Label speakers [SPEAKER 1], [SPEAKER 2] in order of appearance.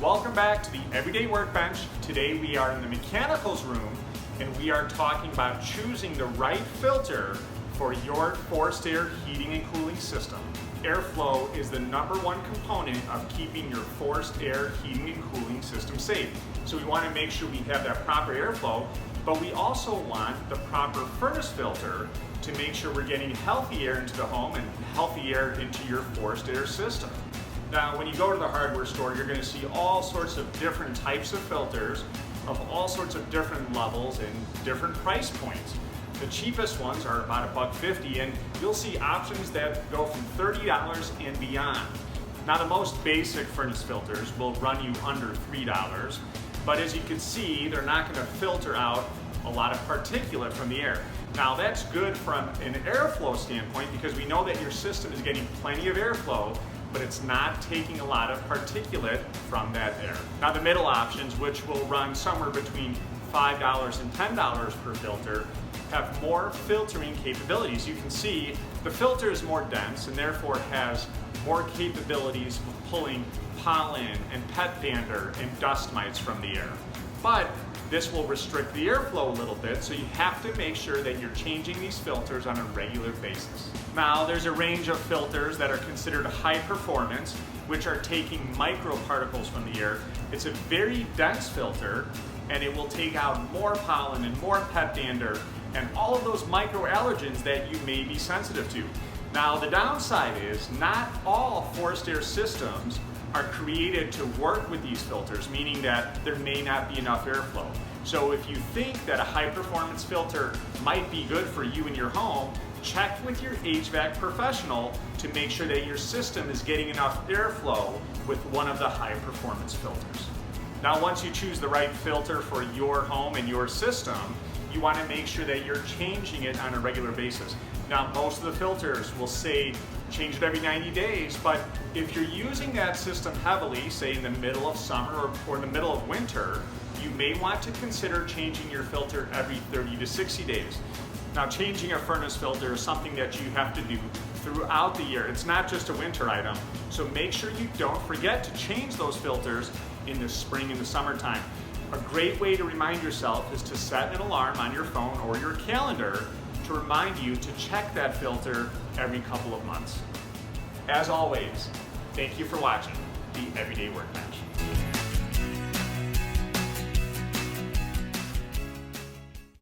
[SPEAKER 1] Welcome back to the Everyday Workbench. Today we are in the mechanicals room and we are talking about choosing the right filter for your forced air heating and cooling system. Airflow is the #1 component of keeping your forced air heating and cooling system safe. So we want to make sure we have that proper airflow, but we also want the proper furnace filter to make sure we're getting healthy air into the home and healthy air into your forced air system. Now, when you go to the hardware store, you're going to see all sorts of different types of filters of all sorts of different levels and different price points. The cheapest ones are about $1.50, and you'll see options that go from $30 and beyond. Now, the most basic furnace filters will run you under $3, but as you can see, they're not going to filter out a lot of particulate from the air. Now, that's good from an airflow standpoint because we know that your system is getting plenty of airflow, but it's not taking a lot of particulate from that air. Now, the middle options, which will run somewhere between $5 and $10 per filter, have more filtering capabilities. You can see the filter is more dense and therefore has more capabilities of pulling pollen and pet dander and dust mites from the air. But this will restrict the airflow a little bit, so you have to make sure that you're changing these filters on a regular basis. Now, there's a range of filters that are considered high performance, which are taking microparticles from the air. It's a very dense filter, and it will take out more pollen and more pet dander and all of those microallergens that you may be sensitive to. Now, the downside is not all forced air systems are created to work with these filters, meaning that there may not be enough airflow. So if you think that a high performance filter might be good for you in your home, check with your HVAC professional to make sure that your system is getting enough airflow with one of the high performance filters. Now, once you choose the right filter for your home and your system, you want to make sure that you're changing it on a regular basis. Now, most of the filters will say change it every 90 days, but if you're using that system heavily, say in the middle of summer or in the middle of winter, you may want to consider changing your filter every 30 to 60 days. Now, changing a furnace filter is something that you have to do throughout the year. It's not just a winter item, so make sure you don't forget to change those filters in the spring and the summertime. A great way to remind yourself is to set an alarm on your phone or your calendar to remind you to check that filter every couple of months. As always, thank you for watching the Everyday Workbench.